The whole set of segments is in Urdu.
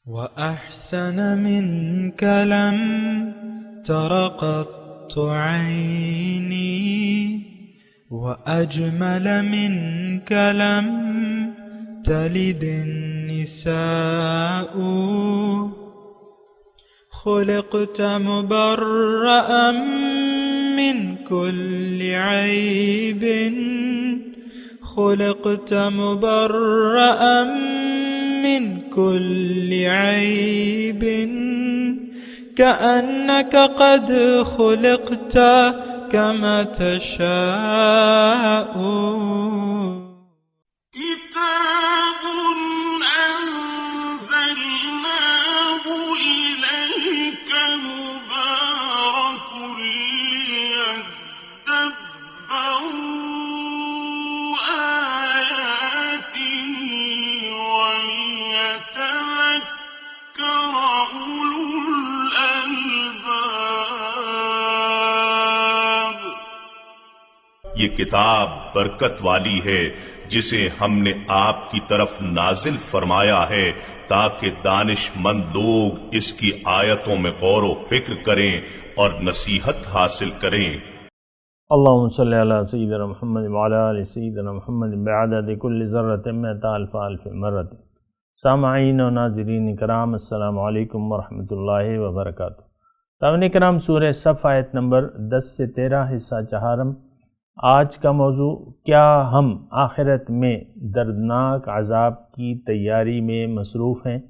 وأحسن منك لم تر قط عيني وأجمل منك لم تلد النساء خلقت مبرأ من كل عيب خلقت مبرأ من كل عيب كأنك قد خلقت كما تشاء كتاب أنزلناه إليك مبارك ليدبروا آياته وليتذكر أولو الألباب۔ یہ کتاب برکت والی ہے جسے ہم نے آپ کی طرف نازل فرمایا ہے تاکہ دانش مند لوگ اس کی آیتوں میں غور و فکر کریں اور نصیحت حاصل کریں۔ اللہم صلی علی سیدنا محمد وعلی آل سیدنا محمد بعدد کل ذرۃ مئۃ الف الف مرۃ۔ سامعین و ناظرین کرام، السلام علیکم ورحمۃ اللہ وبرکاتہ۔ سامعین کرام، سورہ صف آیت نمبر 10 سے 13 حصہ چہارم۔ آج کا موضوع، کیا ہم آخرت میں دردناک عذاب کی تیاری میں مصروف ہیں؟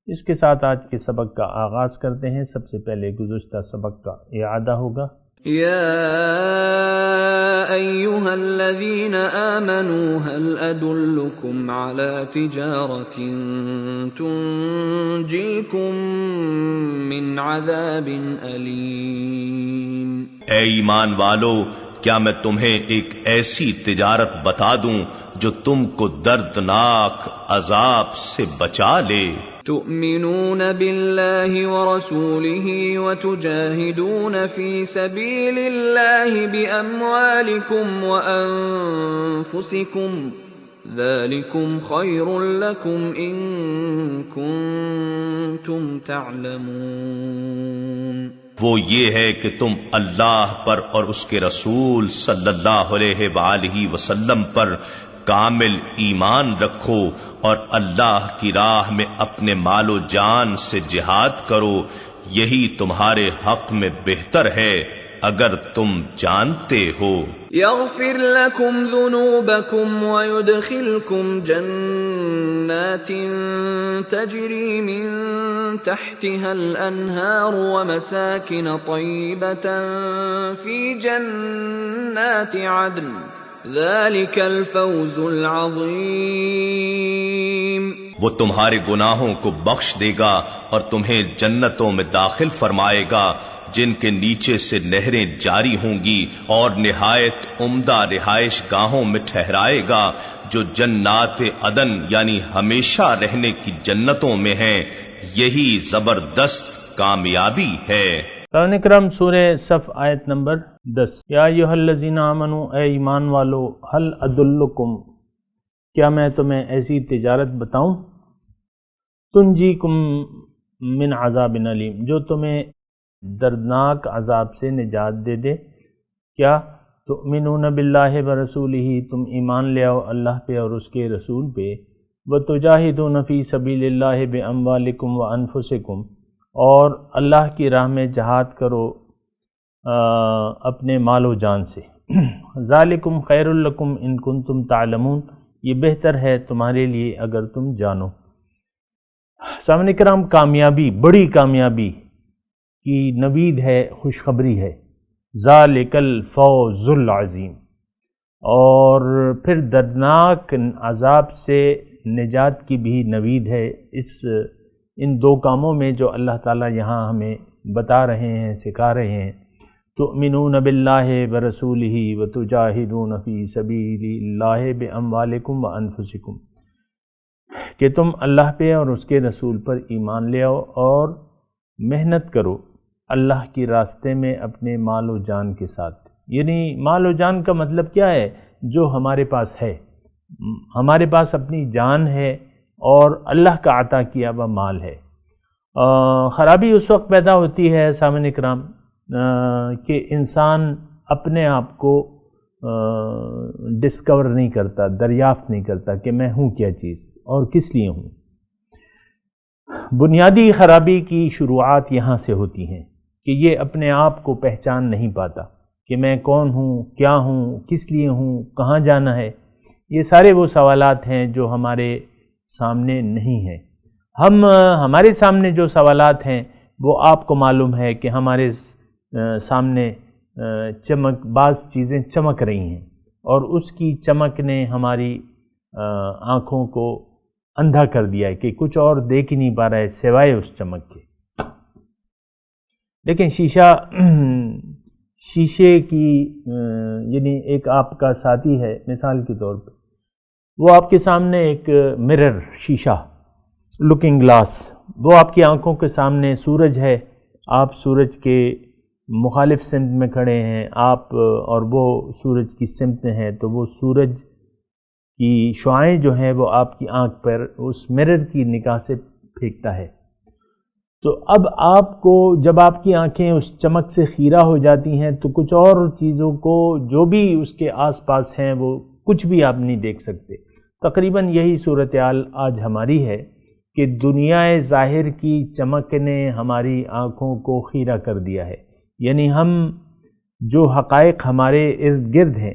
اس کے ساتھ آج کے سبق کا آغاز کرتے ہیں۔ سب سے پہلے گزشتہ سبق کا اعادہ ہوگا۔ یا ایہا الذین آمنوا هل ادلکم علی تجارت تنجیکم من عذاب علیم۔ اے ایمان والو، کیا میں تمہیں ایک ایسی تجارت بتا دوں جو تم کو دردناک عذاب سے بچا لے؟ تؤمنون باللہ ورسولہ وتجاہدون فی سبیل اللہ باموالکم وانفسکم ذالکم خیر لکم ان کنتم تعلمون۔ وہ یہ ہے کہ تم اللہ پر اور اس کے رسول صلی اللہ علیہ وآلہ وسلم پر کامل ایمان رکھو اور اللہ کی راہ میں اپنے مال و جان سے جہاد کرو، یہی تمہارے حق میں بہتر ہے اگر تم جانتے ہو۔ یغفر لکم ذنوبکم ویدخلکم جنات تجری من تحتها الانہار ومساکن طیبۃ فی جنات عدن ذلک الفوز العظیم۔ وہ تمہارے گناہوں کو بخش دے گا اور تمہیں جنتوں میں داخل فرمائے گا جن کے نیچے سے نہریں جاری ہوں گی، اور نہایت عمدہ رہائش گاہوں میں ٹھہرائے گا جو جنات عدن یعنی ہمیشہ رہنے کی جنتوں میں ہیں۔ یہی زبردست کامیابی ہے۔ سامعین کرام، سورہ صف آیت نمبر 10۔ یا ایھا الذین آمنوا، اے ایمان والو، ہل ادلکم، کیا میں تمہیں ایسی تجارت بتاؤں؟ تنجیکم من عذاب علیم، جو تمہیں دردناک عذاب سے نجات دے دے۔ کیا؟ تؤمنون باللہ ورسولہ، تم ایمان لے آؤ اللہ پہ اور اس کے رسول پہ۔ وتجاہدون فی سبیل اللہ باموالکم وانفسکم، اور اللہ کی راہ میں جہاد کرو اپنے مال و جان سے۔ ذالکم خیر لکم ان کنتم تعلمون، یہ بہتر ہے تمہارے لیے اگر تم جانو۔ سامعین کرام، کامیابی، بڑی کامیابی کی نوید ہے، خوشخبری ہے، ذالک الفوز العظیم۔ اور پھر دردناک عذاب سے نجات کی بھی نوید ہے ان دو کاموں میں جو اللہ تعالیٰ یہاں ہمیں بتا رہے ہیں، سکھا رہے ہیں۔ تؤمنون باللہ ورسولہ وتجاہدون فی سبیل اللہ باموالکم وانفسکم، کہ تم اللہ پہ اور اس کے رسول پر ایمان لے آؤ اور محنت کرو اللہ کی راستے میں اپنے مال و جان کے ساتھ۔ یعنی مال و جان کا مطلب کیا ہے؟ جو ہمارے پاس ہے، ہمارے پاس اپنی جان ہے اور اللہ کا عطا کیا ہوا مال ہے، خرابی اس وقت پیدا ہوتی ہے سامعین کرام کہ انسان اپنے آپ کو ڈسکور نہیں کرتا، دریافت نہیں کرتا کہ میں ہوں کیا چیز اور کس لیے ہوں۔ بنیادی خرابی کی شروعات یہاں سے ہوتی ہیں کہ یہ اپنے آپ کو پہچان نہیں پاتا کہ میں کون ہوں، کیا ہوں، کس لیے ہوں، کہاں جانا ہے۔ یہ سارے وہ سوالات ہیں جو ہمارے سامنے نہیں ہیں۔ ہمارے سامنے جو سوالات ہیں وہ آپ کو معلوم ہے کہ ہمارے سامنے بعض چیزیں چمک رہی ہیں اور اس کی چمک نے ہماری آنکھوں کو اندھا کر دیا ہے کہ کچھ اور دیکھ ہی نہیں پا رہا ہے سوائے اس چمک کے۔ لیکن شیشے کی یعنی ایک آپ کا ساتھی ہے مثال کے طور پہ، وہ آپ کے سامنے ایک مرر، شیشہ، لکنگ گلاس، وہ آپ کی آنکھوں کے سامنے سورج ہے، آپ سورج کے مخالف سمت میں کھڑے ہیں آپ اور وہ سورج کی سمت میں ہیں، تو وہ سورج کی شعاعیں جو ہیں وہ آپ کی آنکھ پر اس مرر کی نگاہ سے پھینکتا ہے۔ تو اب آپ کو جب آپ کی آنکھیں اس چمک سے خیرہ ہو جاتی ہیں تو کچھ اور چیزوں کو جو بھی اس کے آس پاس ہیں وہ کچھ بھی آپ نہیں دیکھ سکتے۔ تقریباً یہی صورتحال آج ہماری ہے کہ دنیا ظاہر کی چمک نے ہماری آنکھوں کو خیرہ کر دیا ہے، یعنی ہم جو حقائق ہمارے ارد گرد ہیں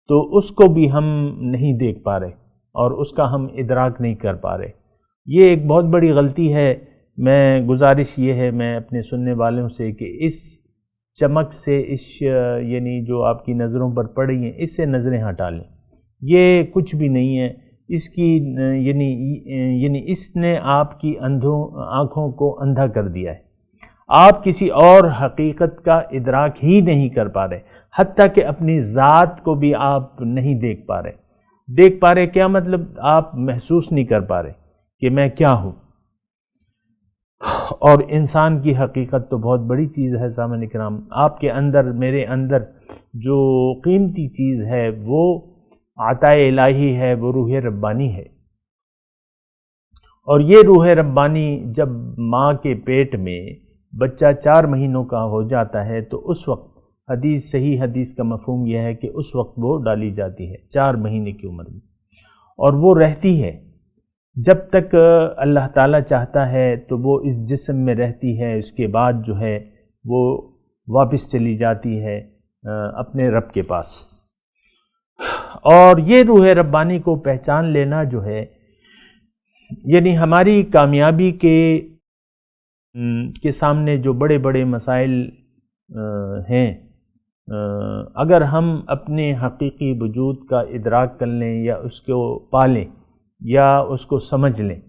تو اس کو بھی ہم نہیں دیکھ پا رہے اور اس کا ہم ادراک نہیں کر پا رہے۔ یہ ایک بہت بڑی غلطی ہے۔ میں گزارش یہ ہے میں اپنے سننے والوں سے کہ اس چمک سے یعنی جو آپ کی نظروں پر پڑ رہی ہیں اس سے نظریں ہٹا لیں۔ یہ کچھ بھی نہیں ہے، اس کی یعنی اس نے آپ کی آنکھوں کو اندھا کر دیا ہے۔ آپ کسی اور حقیقت کا ادراک ہی نہیں کر پا رہے، حتیٰ کہ اپنی ذات کو بھی آپ نہیں دیکھ پا رہے۔ کیا مطلب؟ آپ محسوس نہیں کر پا رہے کہ میں کیا ہوں۔ اور انسان کی حقیقت تو بہت بڑی چیز ہے سامعین کرام۔ آپ کے اندر، میرے اندر جو قیمتی چیز ہے وہ عطاء الہی ہے، وہ روح ربانی ہے۔ اور یہ روح ربانی جب ماں کے پیٹ میں بچہ 4 مہینوں کا ہو جاتا ہے تو اس وقت صحیح حدیث کا مفہوم یہ ہے کہ اس وقت وہ ڈالی جاتی ہے 4 مہینے کی عمر میں، اور وہ رہتی ہے جب تک اللہ تعالیٰ چاہتا ہے تو وہ اس جسم میں رہتی ہے۔ اس کے بعد جو ہے وہ واپس چلی جاتی ہے اپنے رب کے پاس۔ اور یہ روح ربانی کو پہچان لینا جو ہے یعنی ہماری کامیابی کے سامنے جو بڑے بڑے مسائل ہیں، اگر ہم اپنے حقیقی وجود کا ادراک کر لیں یا اس کو پالیں یا اس کو سمجھ لیں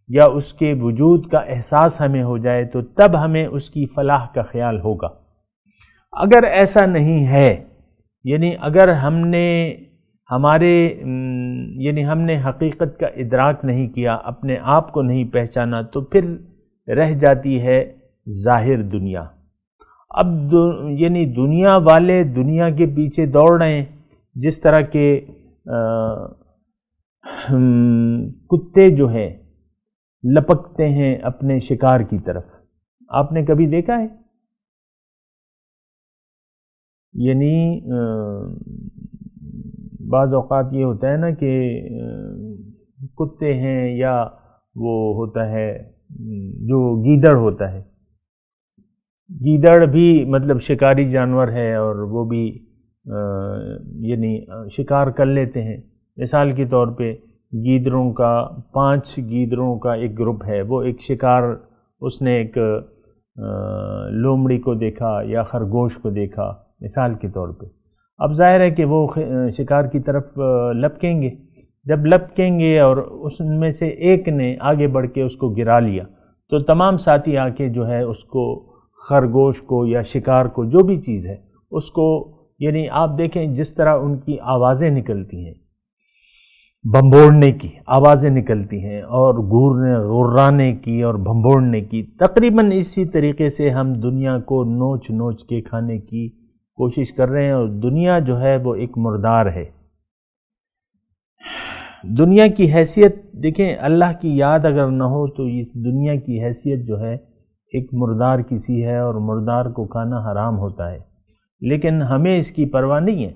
یا اس کے وجود کا احساس ہمیں ہو جائے تو تب ہمیں اس کی فلاح کا خیال ہوگا۔ اگر ایسا نہیں ہے، یعنی اگر ہم نے حقیقت کا ادراک نہیں کیا، اپنے آپ کو نہیں پہچانا، تو پھر رہ جاتی ہے ظاہر دنیا۔ اب یعنی دنیا والے دنیا کے پیچھے دوڑ رہے ہیں، جس طرح کے کتے جو ہے لپکتے ہیں اپنے شکار کی طرف۔ آپ نے کبھی دیکھا ہے؟ یعنی بعض اوقات یہ ہوتا ہے نا کہ کتے ہیں یا وہ ہوتا ہے جو گیدڑ ہوتا ہے، گیدڑ بھی مطلب شکاری جانور ہے اور وہ بھی یعنی شکار کر لیتے ہیں۔ مثال کے طور پہ گیدڑوں کا 5 گیدڑوں کا ایک گروپ ہے، وہ ایک شکار، اس نے ایک لومڑی کو دیکھا یا خرگوش کو دیکھا مثال کے طور پہ۔ اب ظاہر ہے کہ وہ شکار کی طرف لپکیں گے، جب لپکیں گے اور اس میں سے ایک نے آگے بڑھ کے اس کو گرا لیا تو تمام ساتھی آ کے جو ہے اس کو، خرگوش کو یا شکار کو، جو بھی چیز ہے اس کو، یعنی آپ دیکھیں جس طرح ان کی آوازیں نکلتی ہیں، بھنبوڑنے کی آوازیں نکلتی ہیں اور غرانے کی اور بھنبوڑنے کی، تقریباً اسی طریقے سے ہم دنیا کو نوچ نوچ کے کھانے کی کوشش کر رہے ہیں، اور دنیا جو ہے وہ ایک مردار ہے۔ دنیا کی حیثیت دیکھیں، اللہ کی یاد اگر نہ ہو تو اس دنیا کی حیثیت جو ہے ایک مردار کسی ہے، اور مردار کو کھانا حرام ہوتا ہے، لیکن ہمیں اس کی پرواہ نہیں ہے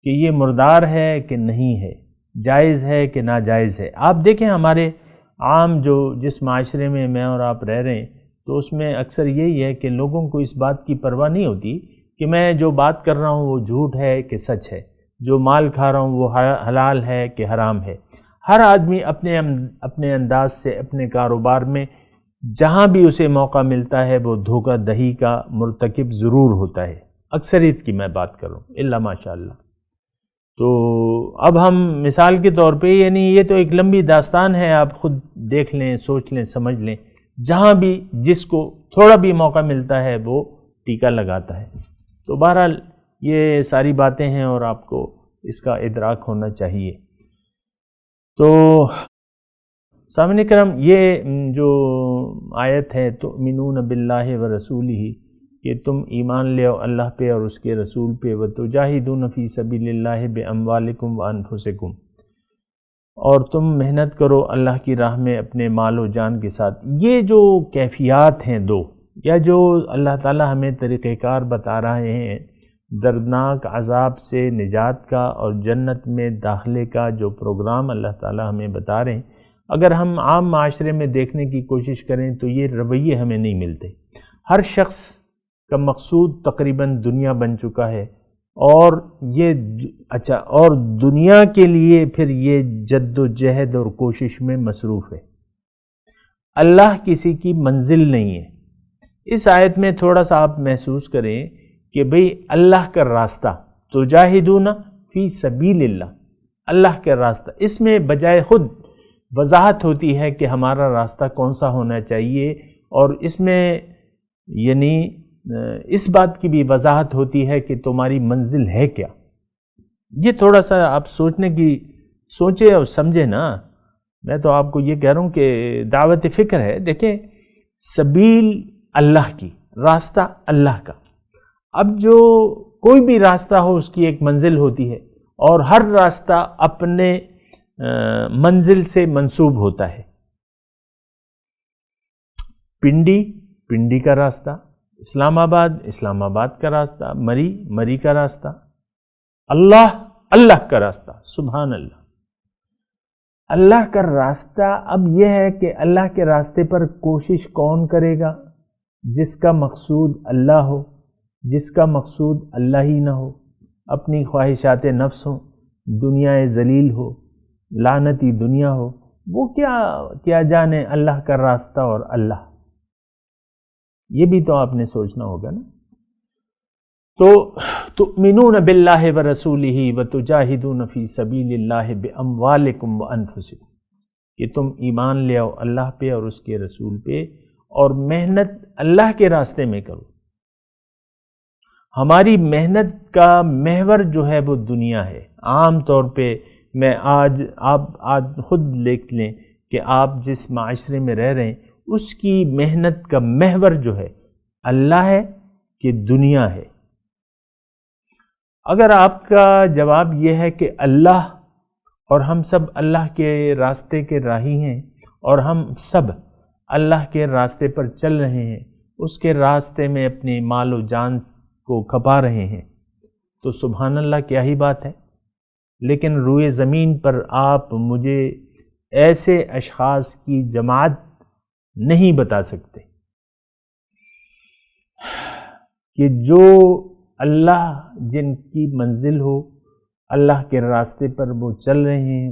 کہ یہ مردار ہے کہ نہیں ہے، جائز ہے کہ ناجائز ہے۔ آپ دیکھیں ہمارے عام جس معاشرے میں میں اور آپ رہ رہے ہیں، تو اس میں اکثر یہی ہے کہ لوگوں کو اس بات کی پرواہ نہیں ہوتی کہ میں جو بات کر رہا ہوں وہ جھوٹ ہے کہ سچ ہے، جو مال کھا رہا ہوں وہ حلال ہے کہ حرام ہے۔ ہر آدمی اپنے انداز سے اپنے کاروبار میں جہاں بھی اسے موقع ملتا ہے وہ دھوکہ دہی کا مرتکب ضرور ہوتا ہے، اکثریت کی میں بات کر رہا ہوں، الا ماشاء اللہ۔ تو اب ہم مثال کے طور پہ، یعنی یہ تو ایک لمبی داستان ہے، آپ خود دیکھ لیں، سوچ لیں، سمجھ لیں، جہاں بھی جس کو تھوڑا بھی موقع ملتا ہے وہ ٹیکہ لگاتا ہے۔ تو بہرحال یہ ساری باتیں ہیں اور آپ کو اس کا ادراک ہونا چاہیے۔ تو سامعین کرام، یہ جو آیت ہے تؤمنون باللہ ورسولہ، کہ تم ایمان لے آؤ اللہ پہ اور اس کے رسول پہ، وتجاہدون فی سبیل اللہ باموالکم وانفسکم، اور تم محنت کرو اللہ کی راہ میں اپنے مال و جان کے ساتھ۔ یہ جو کیفیات ہیں دو، یا جو اللہ تعالی ہمیں طریقہ کار بتا رہے ہیں دردناک عذاب سے نجات کا اور جنت میں داخلے کا جو پروگرام اللہ تعالی ہمیں بتا رہے ہیں، اگر ہم عام معاشرے میں دیکھنے کی کوشش کریں تو یہ رویے ہمیں نہیں ملتے۔ ہر شخص کا مقصود تقریباً دنیا بن چکا ہے، اور اور دنیا کے لیے پھر یہ جد و جہد اور کوشش میں مصروف ہے۔ اللہ کسی کی منزل نہیں ہے۔ اس آیت میں تھوڑا سا آپ محسوس کریں کہ بھئی اللہ کا راستہ، تجاہدون فی سبیل اللہ، اللہ کا راستہ، اس میں بجائے خود وضاحت ہوتی ہے کہ ہمارا راستہ کون سا ہونا چاہیے، اور اس میں یعنی اس بات کی بھی وضاحت ہوتی ہے کہ تمہاری منزل ہے کیا۔ یہ تھوڑا سا آپ سوچیں اور سمجھیں نا۔ میں تو آپ کو یہ کہہ رہا ہوں کہ دعوت فکر ہے۔ دیکھیں، سبیل اللہ کی، راستہ اللہ کا۔ اب جو کوئی بھی راستہ ہو اس کی ایک منزل ہوتی ہے، اور ہر راستہ اپنے منزل سے منسوب ہوتا ہے۔ پنڈی کا راستہ، اسلام آباد کا راستہ، مری کا راستہ، اللہ کا راستہ، سبحان اللہ۔ اللہ کا راستہ اب یہ ہے کہ اللہ کے راستے پر کوشش کون کرے گا؟ جس کا مقصود اللہ ہو، جس کا مقصود اللہ ہی نہ ہو، اپنی خواہشات نفس ہو، دنیا ذلیل ہو، لعنتی دنیا ہو، وہ کیا جانے اللہ کا راستہ اور اللہ۔ یہ بھی تو آپ نے سوچنا ہوگا نا۔ تو تؤمنون باللہ ورسولہ وتجاہدون فی سبیل اللہ باموالکم وانفسکم، کہ تم ایمان لے آؤ اللہ پہ اور اس کے رسول پہ، اور محنت اللہ کے راستے میں کرو۔ ہماری محنت کا محور جو ہے وہ دنیا ہے۔ عام طور پہ میں آپ خود دیکھ لیں کہ آپ جس معاشرے میں رہ رہے ہیں اس کی محنت کا محور جو ہے اللہ ہے کہ دنیا ہے۔ اگر آپ کا جواب یہ ہے کہ اللہ، اور ہم سب اللہ کے راستے کے راہی ہیں، اور ہم سب اللہ کے راستے پر چل رہے ہیں، اس کے راستے میں اپنی مال و جان کو کھپا رہے ہیں، تو سبحان اللہ کیا ہی بات ہے۔ لیکن روئے زمین پر آپ مجھے ایسے اشخاص کی جماعت نہیں بتا سکتے کہ جو اللہ جن کی منزل ہو، اللہ کے راستے پر وہ چل رہے ہیں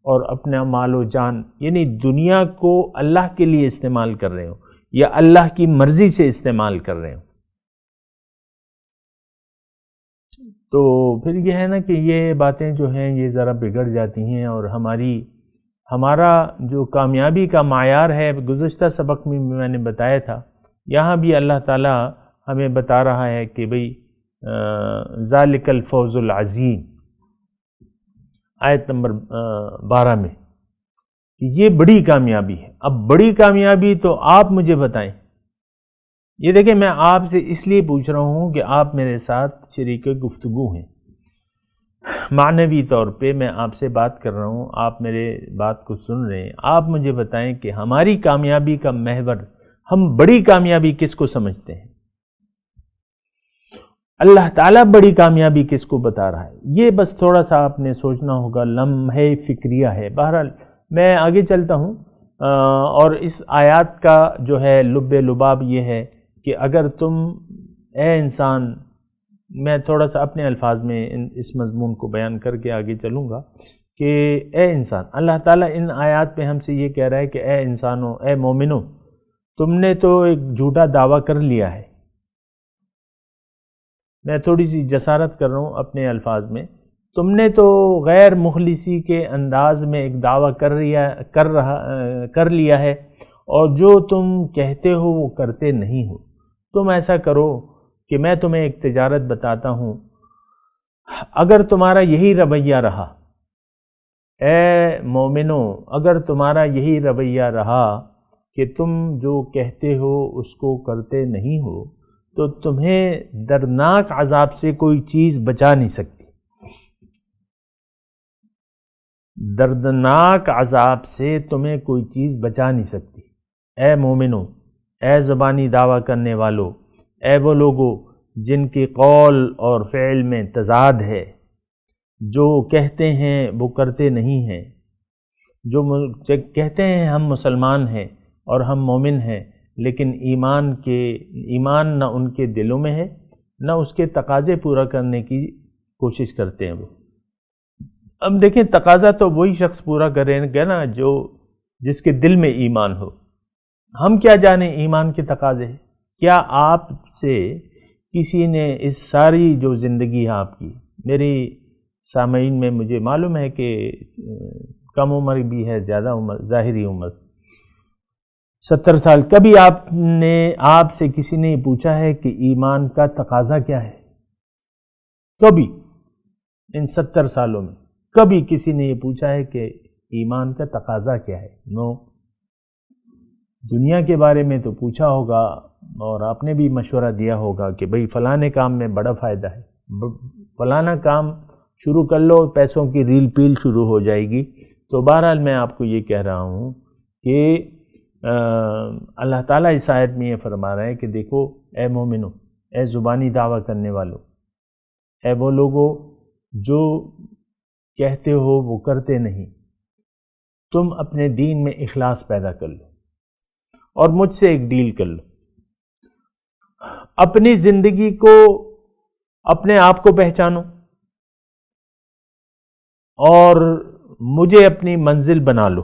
اور اپنا مال و جان یعنی دنیا کو اللہ کے لیے استعمال کر رہے ہوں یا اللہ کی مرضی سے استعمال کر رہے ہوں۔ تو پھر یہ ہے نا کہ یہ باتیں جو ہیں یہ ذرا بگڑ جاتی ہیں، اور ہمارا جو کامیابی کا معیار ہے، گزشتہ سبق میں میں نے بتایا تھا، یہاں بھی اللہ تعالیٰ ہمیں بتا رہا ہے کہ بھئی ذالک الفوز العظیم، آیت نمبر 12 میں، یہ بڑی کامیابی ہے۔ اب بڑی کامیابی تو آپ مجھے بتائیں۔ یہ دیکھیں، میں آپ سے اس لیے پوچھ رہا ہوں کہ آپ میرے ساتھ شریک گفتگو ہیں۔ معنوی طور پہ میں آپ سے بات کر رہا ہوں، آپ میرے بات کو سن رہے ہیں، آپ مجھے بتائیں کہ ہماری کامیابی کا محور، ہم بڑی کامیابی کس کو سمجھتے ہیں؟ اللہ تعالیٰ بڑی کامیابی کس کو بتا رہا ہے؟ یہ بس تھوڑا سا آپ نے سوچنا ہوگا، لمحہ فکریہ ہے۔ بہرحال میں آگے چلتا ہوں، اور اس آیات کا جو ہے لب لباب یہ ہے کہ اگر تم اے انسان، میں تھوڑا سا اپنے الفاظ میں اس مضمون کو بیان کر کے آگے چلوں گا کہ اے انسان، اللہ تعالیٰ ان آیات پہ ہم سے یہ کہہ رہا ہے کہ اے انسانوں، اے مومنوں، تم نے تو ایک جھوٹا دعویٰ کر لیا ہے۔ میں تھوڑی سی جسارت کر رہا ہوں اپنے الفاظ میں، تم نے تو غیر مخلصی کے انداز میں ایک دعویٰ کر لیا ہے، اور جو تم کہتے ہو وہ کرتے نہیں ہو۔ تم ایسا کرو کہ میں تمہیں ایک تجارت بتاتا ہوں، اگر تمہارا یہی رویہ رہا، اے مومنو، اگر تمہارا یہی رویہ رہا کہ تم جو کہتے ہو اس کو کرتے نہیں ہو، تو تمہیں دردناک عذاب سے کوئی چیز بچا نہیں سکتی۔ دردناک عذاب سے تمہیں کوئی چیز بچا نہیں سکتی۔ اے مومنو، اے زبانی دعویٰ کرنے والو، اے وہ لوگو جن کی قول اور فعل میں تضاد ہے، جو کہتے ہیں وہ کرتے نہیں ہیں، جو کہتے ہیں ہم مسلمان ہیں اور ہم مومن ہیں، لیکن ایمان نہ ان کے دلوں میں ہے، نہ اس کے تقاضے پورا کرنے کی کوشش کرتے ہیں وہ۔ اب دیکھیں، تقاضا تو وہی شخص پورا کرے گا نا جس کے دل میں ایمان ہو۔ ہم کیا جانیں ایمان کے تقاضے؟ کیا آپ سے کسی نے اس ساری جو زندگی ہے آپ کی، میری سامعین میں مجھے معلوم ہے کہ کم عمر بھی ہے، زیادہ عمر، ظاہری عمر 70 سال، کبھی آپ سے کسی نے پوچھا ہے کہ ایمان کا تقاضا کیا ہے؟ کبھی ان 70 سالوں میں کبھی کسی نے یہ پوچھا ہے کہ ایمان کا تقاضا کیا ہے؟ نو۔ دنیا کے بارے میں تو پوچھا ہوگا، اور آپ نے بھی مشورہ دیا ہوگا کہ بھئی فلانے کام میں بڑا فائدہ ہے، فلانا کام شروع کر لو، پیسوں کی ریل پیل شروع ہو جائے گی۔ تو بہرحال میں آپ کو یہ کہہ رہا ہوں کہ اللہ تعالیٰ اس آیت میں یہ فرما رہا ہے کہ دیکھو اے مومنو، اے زبانی دعویٰ کرنے والو، اے وہ لوگو جو کہتے ہو وہ کرتے نہیں، تم اپنے دین میں اخلاص پیدا کر لو اور مجھ سے ایک ڈیل کر لو۔ اپنی زندگی کو، اپنے آپ کو پہچانو اور مجھے اپنی منزل بنا لو،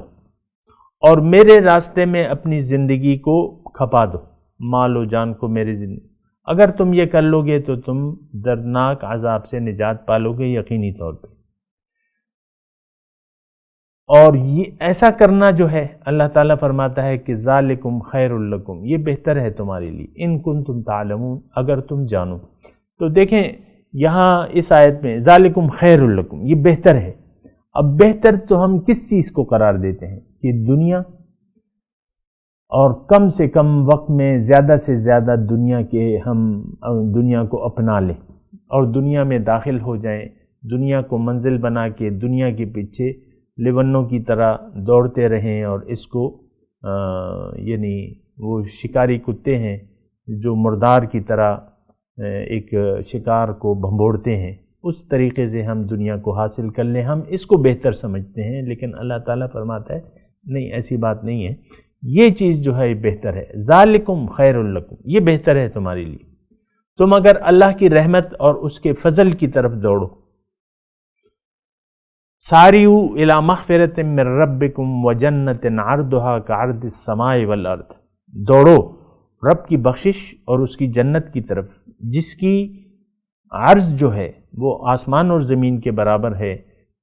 اور میرے راستے میں اپنی زندگی کو کھپا دو، مال و جان کو میرے زندگی۔ اگر تم یہ کر لو گے تو تم دردناک عذاب سے نجات پالو گے یقینی طور پہ۔ اور یہ ایسا کرنا جو ہے، اللہ تعالیٰ فرماتا ہے کہ ذالکم خیر لکم، یہ بہتر ہے تمہارے لیے، ان کنتم تعلمون، اگر تم جانو۔ تو دیکھیں یہاں اس آیت میں ذالکم خیر لکم، یہ بہتر ہے۔ اب بہتر تو ہم کس چیز کو قرار دیتے ہیں کہ دنیا، اور کم سے کم وقت میں زیادہ سے زیادہ ہم دنیا کو اپنا لیں اور دنیا میں داخل ہو جائیں، دنیا کو منزل بنا کے دنیا کے پیچھے لیونوں کی طرح دوڑتے رہیں، اور اس کو یعنی وہ شکاری کتے ہیں جو مردار کی طرح ایک شکار کو بھنبوڑتے ہیں، اس طریقے سے ہم دنیا کو حاصل کر لیں، ہم اس کو بہتر سمجھتے ہیں۔ لیکن اللہ تعالیٰ فرماتا ہے نہیں، ایسی بات نہیں ہے، یہ چیز جو ہے بہتر ہے۔ ذالکم خیر لکم، یہ بہتر ہے تمہارے لیے۔ تم اگر اللہ کی رحمت اور اس کے فضل کی طرف دوڑو، ساریو الی مغفرۃ من ربکم وجنۃ عرضھا کعرض السماء والارض، دوڑو رب کی بخشش اور اس کی جنت کی طرف جس کی عرض جو ہے وہ آسمان اور زمین کے برابر ہے،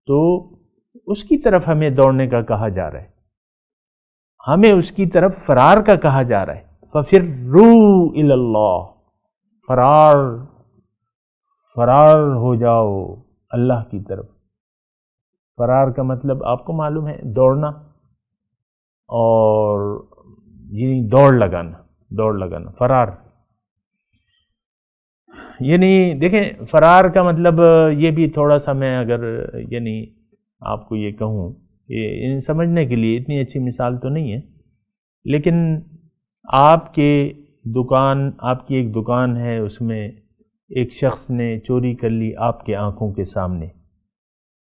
تو اس کی طرف ہمیں دوڑنے کا کہا جا رہا ہے، ہمیں اس کی طرف فرار کا کہا جا رہا ہے۔ فَفِرُّوا إِلَى اللَّهِ، فرار ہو جاؤ اللہ کی طرف۔ فرار کا مطلب آپ کو معلوم ہے، دوڑنا، اور یعنی دوڑ لگانا، فرار۔ یعنی دیکھیں فرار کا مطلب یہ بھی تھوڑا سا میں اگر یعنی آپ کو یہ کہوں کہ سمجھنے کے لیے اتنی اچھی مثال تو نہیں ہے، لیکن آپ کی ایک دکان ہے، اس میں ایک شخص نے چوری کر لی آپ کے آنکھوں کے سامنے،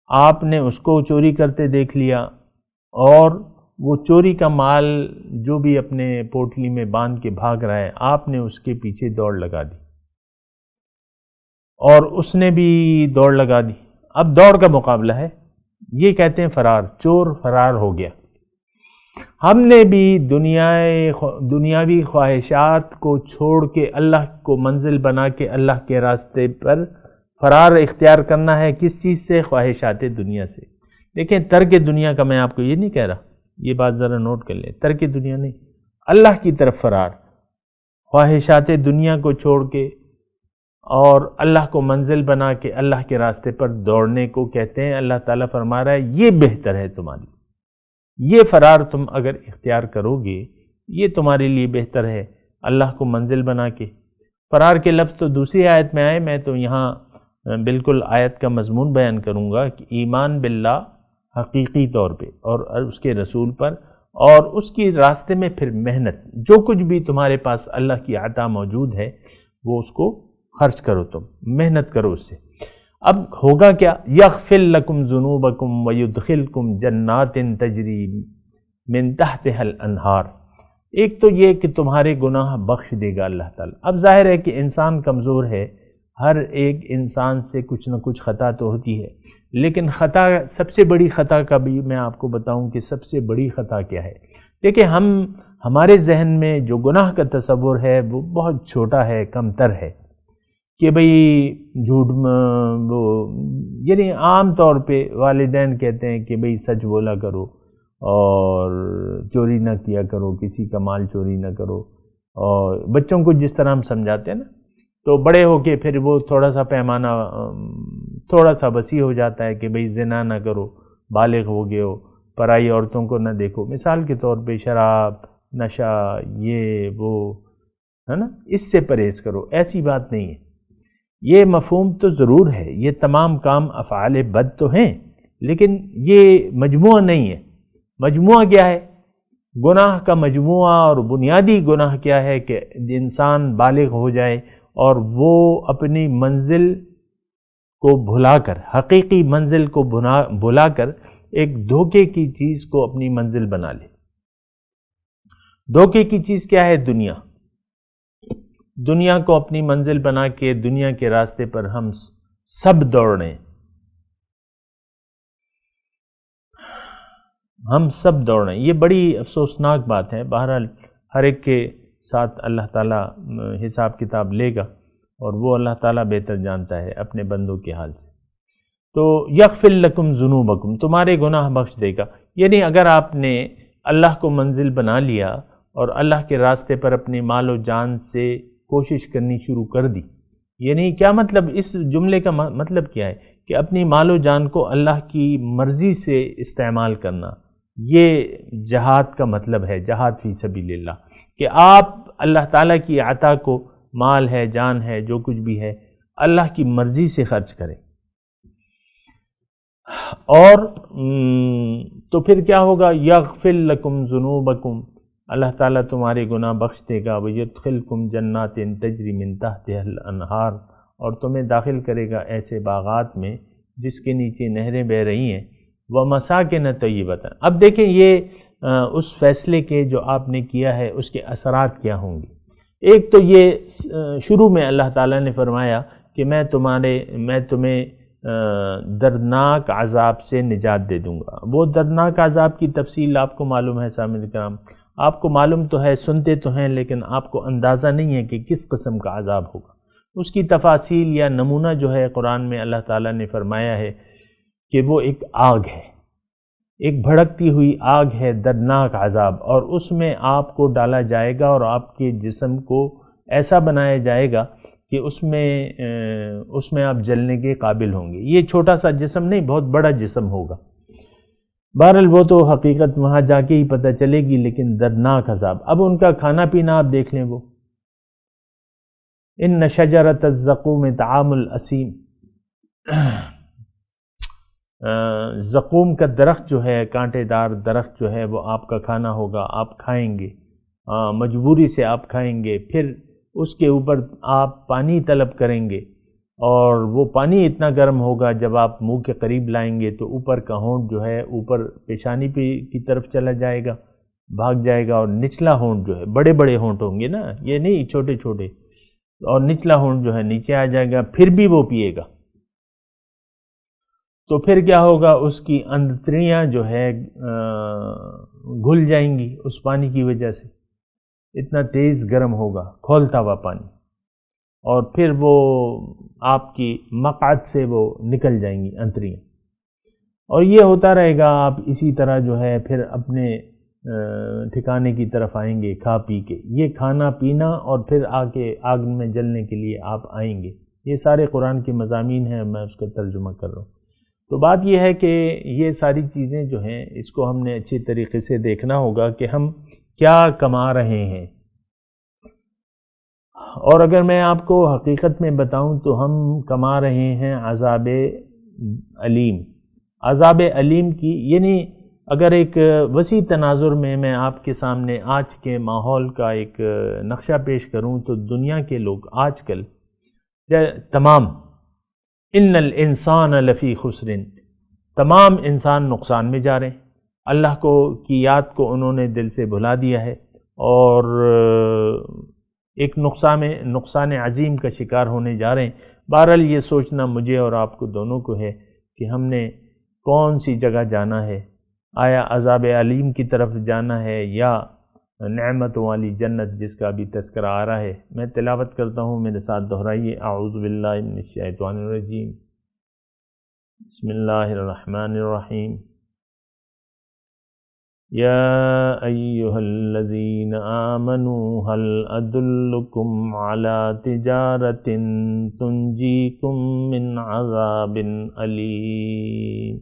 آپ نے اس کو چوری کرتے دیکھ لیا اور وہ چوری کا مال جو بھی اپنے پوٹلی میں باندھ کے بھاگ رہا ہے آپ نے اس کے پیچھے دوڑ لگا دی اور اس نے بھی دوڑ لگا دی، اب دوڑ کا مقابلہ ہے، یہ کہتے ہیں فرار، چور فرار ہو گیا۔ ہم نے بھی دنیاوی خواہشات کو چھوڑ کے اللہ کو منزل بنا کے اللہ کے راستے پر فرار اختیار کرنا ہے، کس چیز سے؟ خواہشات دنیا سے۔ دیکھیں ترک دنیا کا میں آپ کو یہ نہیں کہہ رہا، یہ بات ذرا نوٹ کر لیں، ترک دنیا نہیں، اللہ کی طرف فرار، خواہشات دنیا کو چھوڑ کے اور اللہ کو منزل بنا کے اللہ کے راستے پر دوڑنے کو کہتے ہیں۔ اللہ تعالیٰ فرما رہا ہے یہ بہتر ہے تمہاری، یہ فرار تم اگر اختیار کرو گے یہ تمہارے لیے بہتر ہے، اللہ کو منزل بنا کے۔ فرار کے لفظ تو دوسری آیت میں آئے، میں تو یہاں بالکل آیت کا مضمون بیان کروں گا کہ ایمان باللہ حقیقی طور پہ اور اس کے رسول پر اور اس کی راستے میں پھر محنت، جو کچھ بھی تمہارے پاس اللہ کی عطا موجود ہے وہ اس کو خرچ کرو، تم محنت کرو اس سے۔ اب ہوگا کیا؟ یغفر لکم ذنوبکم ویدخلکم جنات تجری من تحتها الانہار، ایک تو یہ کہ تمہارے گناہ بخش دے گا اللہ تعالیٰ۔ اب ظاہر ہے کہ انسان کمزور ہے، ہر ایک انسان سے کچھ نہ کچھ خطا تو ہوتی ہے، لیکن خطا، سب سے بڑی خطا کا بھی میں آپ کو بتاؤں کہ سب سے بڑی خطا کیا ہے۔ دیکھیں ہمارے ذہن میں جو گناہ کا تصور ہے وہ بہت چھوٹا ہے، کم تر ہے، کہ بھئی جھوٹ، وہ یعنی عام طور پہ والدین کہتے ہیں کہ بھئی سچ بولا کرو اور چوری نہ کیا کرو، کسی کا مال چوری نہ کرو، اور بچوں کو جس طرح ہم سمجھاتے ہیں نا، تو بڑے ہو کے پھر وہ تھوڑا سا پیمانہ تھوڑا سا وسیع ہو جاتا ہے کہ بھئی زنا نہ کرو، بالغ ہو گئے ہو، پرائی عورتوں کو نہ دیکھو، مثال کے طور پہ شراب، نشہ، یہ وہ ہے نا، اس سے پرہیز کرو۔ ایسی بات نہیں ہے، یہ مفہوم تو ضرور ہے، یہ تمام کام افعال بد تو ہیں، لیکن یہ مجموعہ نہیں ہے۔ مجموعہ کیا ہے؟ گناہ کا مجموعہ، اور بنیادی گناہ کیا ہے کہ انسان بالغ ہو جائے اور وہ اپنی منزل کو بھلا کر، حقیقی منزل کو بھلا کر ایک دھوکے کی چیز کو اپنی منزل بنا لے۔ دھوکے کی چیز کیا ہے؟ دنیا کو اپنی منزل بنا کے دنیا کے راستے پر ہم سب دوڑ رہے ہیں، ہم سب دوڑ رہے ہیں۔ یہ بڑی افسوسناک بات ہے۔ بہرحال ہر ایک کے ساتھ اللہ تعالیٰ حساب کتاب لے گا اور وہ اللہ تعالیٰ بہتر جانتا ہے اپنے بندوں کے حال سے۔ تو یغفر لکم ذنوبکم، تمہارے گناہ بخش دے گا، یعنی اگر آپ نے اللہ کو منزل بنا لیا اور اللہ کے راستے پر اپنی مال و جان سے کوشش کرنی شروع کر دی، یعنی کیا مطلب؟ اس جملے کا مطلب کیا ہے کہ اپنی مال و جان کو اللہ کی مرضی سے استعمال کرنا، یہ جہاد کا مطلب ہے، جہاد فی سبیل اللہ، کہ آپ اللہ تعالیٰ کی عطا کو، مال ہے، جان ہے، جو کچھ بھی ہے، اللہ کی مرضی سے خرچ کریں۔ اور تو پھر کیا ہوگا؟ یغفر لکم ذنوبکم، اللہ تعالیٰ تمہارے گناہ بخش دے گا، ویدخلکم جنات تجری من تحتها الانہار، اور تمہیں داخل کرے گا ایسے باغات میں جس کے نیچے نہریں بہہ رہی ہیں، ومساکن طیبۃ۔ اب دیکھیں یہ اس فیصلے کے جو آپ نے کیا ہے اس کے اثرات کیا ہوں گے۔ ایک تو یہ شروع میں اللہ تعالیٰ نے فرمایا کہ میں تمہیں دردناک عذاب سے نجات دے دوں گا۔ وہ دردناک عذاب کی تفصیل آپ کو معلوم ہے سامعین کرام، آپ کو معلوم تو ہے، سنتے تو ہیں، لیکن آپ کو اندازہ نہیں ہے کہ کس قسم کا عذاب ہوگا۔ اس کی تفاصیل یا نمونہ جو ہے قرآن میں اللہ تعالیٰ نے فرمایا ہے کہ وہ ایک آگ ہے، ایک بھڑکتی ہوئی آگ ہے، دردناک عذاب، اور اس میں آپ کو ڈالا جائے گا اور آپ کے جسم کو ایسا بنایا جائے گا کہ اس میں آپ جلنے کے قابل ہوں گے۔ یہ چھوٹا سا جسم نہیں، بہت بڑا جسم ہوگا۔ بہرحال وہ تو حقیقت وہاں جا کے ہی پتہ چلے گی، لیکن دردناک عذاب۔ اب ان کا کھانا پینا آپ دیکھ لیں، وہ ان شجرۃ الزقوم طعام الاسیم، زقوم کا درخت جو ہے، کانٹے دار درخت جو ہے، وہ آپ کا کھانا ہوگا، آپ کھائیں گے، مجبوری سے آپ کھائیں گے، پھر اس کے اوپر آپ پانی طلب کریں گے، اور وہ پانی اتنا گرم ہوگا جب آپ منہ کے قریب لائیں گے تو اوپر کا ہونٹ جو ہے اوپر پیشانی پہ کی طرف چلا جائے گا، بھاگ جائے گا، اور نچلا ہونٹ جو ہے، بڑے بڑے ہونٹ ہوں گے نا، یہ نہیں چھوٹے چھوٹے، اور نچلا ہونٹ جو ہے نیچے آ جائے گا، پھر بھی وہ پیے گا۔ تو پھر کیا ہوگا، اس کی اندتریاں جو ہے گھل جائیں گی اس پانی کی وجہ سے، اتنا تیز گرم ہوگا کھولتا ہوا پانی، اور پھر وہ آپ کی مقعد سے وہ نکل جائیں گی انتریاں، اور یہ ہوتا رہے گا۔ آپ اسی طرح جو ہے پھر اپنے ٹھکانے کی طرف آئیں گے کھا پی کے، یہ کھانا پینا، اور پھر آ کے آگ میں جلنے کے لیے آپ آئیں گے۔ یہ سارے قرآن کے مضامین ہیں، میں اس کا ترجمہ کر رہا ہوں۔ تو بات یہ ہے کہ یہ ساری چیزیں جو ہیں اس کو ہم نے اچھی طریقے سے دیکھنا ہوگا کہ ہم کیا کما رہے ہیں، اور اگر میں آپ کو حقیقت میں بتاؤں تو ہم کما رہے ہیں عذاب علیم۔ عذاب علیم کی یعنی اگر ایک وسیع تناظر میں آپ کے سامنے آج کے ماحول کا ایک نقشہ پیش کروں تو دنیا کے لوگ آج کل تمام ان الانسان لفی خسر، تمام انسان نقصان میں جا رہے ہیں، اللہ کی یاد کو انہوں نے دل سے بھلا دیا ہے، اور ایک نقصان عظیم کا شکار ہونے جا رہے ہیں۔ بہرحال یہ سوچنا مجھے اور آپ کو دونوں کو ہے کہ ہم نے کون سی جگہ جانا ہے، آیا عذاب علیم کی طرف جانا ہے یا نعمتوں والی جنت جس کا بھی تذکرہ آ رہا ہے۔ میں تلاوت کرتا ہوں، میرے ساتھ دہرائیے۔ اعوذ باللہ من الشیطان الرجیم، بسم اللہ الرحمن الرحیم۔ یا ایہا الذین آمنوا هل ادلکم علی تجارت تنجیکم من عذاب علیم۔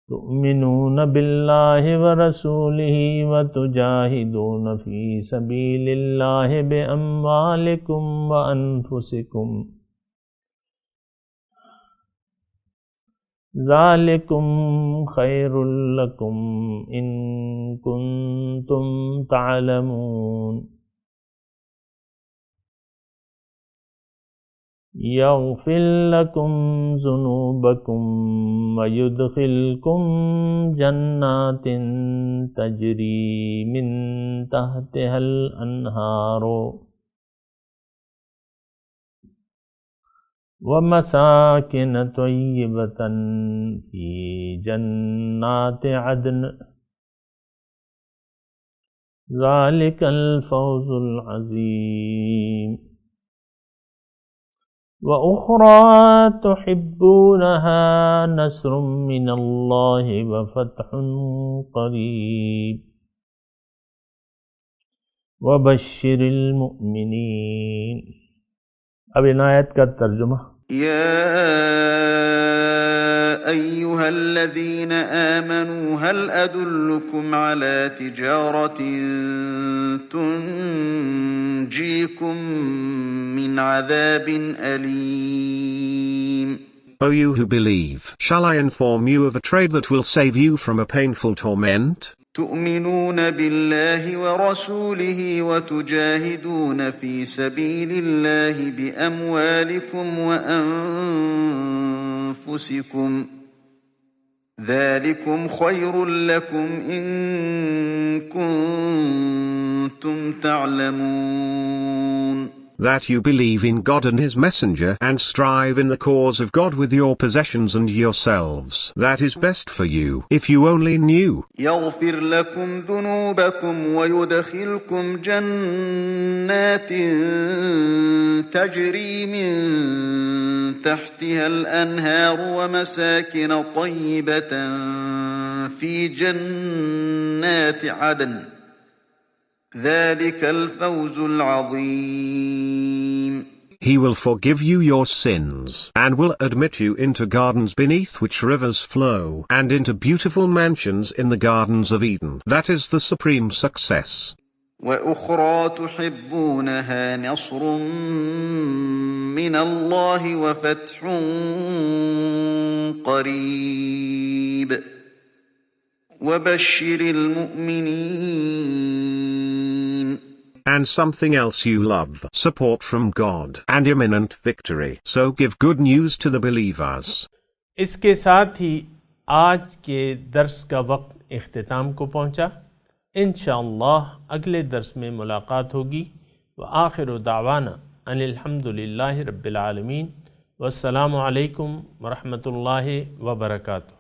تؤمنون باللہ ورسولہ وتجاہدون فی سبیل اللہ باموالکم وانفسکم، ذالکم خیر لکم ان کنتم تعلمون۔ یغفر لکم ذنوبکم ویدخلکم جنات تجری من تحتها الانہار ومساکن طیبۃ فی جنات عدن، ذالک الفوز العظیم۔ وَأُخْرَى تُحِبُّونَهَا نَصْرٌ مِّنَ اللَّهِ وَفَتْحٌ قَرِيبٌ وَبَشِّرِ الْمُؤْمِنِينَ۔ اب ان آیت کا ترجمہ۔ يا أيها الذين آمنوا هل أدلكم على تجارة تنجيكم من عذاب أليم؟ O you who believe, shall I inform you of a trade that will save you from a painful torment? تؤمنون بالله ورسوله وتجاهدون في سبيل الله بأموالكم وأنفسكم، ذلكم خير لكم إن كنتم تعلمون. That you believe in God and His Messenger and strive in the cause of God with your possessions and yourselves. That is best for you, if you only knew. يغفر لكم ذنوبكم ويدخلكم جنات تجري من تحتها الأنهار ومساكن طيبة في جنات عدن، ذلك الفوز العظيم. He will forgive you your sins, and will admit you into gardens beneath which rivers flow, and into beautiful mansions in the gardens of Eden. That is the supreme success. وأخرى تحبونها نصر من الله وفتح قريب وبشر المؤمنين. And something else you love, support from God and imminent victory. So give good news to the believers. اس کے ساتھ ہی آج کے درس کا وقت اختتام کو پہنچا. انشاءاللہ اگلے درس میں ملاقات ہوگی. وآخر دعوانا ان الحمدللہ رب العالمین. والسلام علیکم ورحمۃ اللہ وبرکاتہ.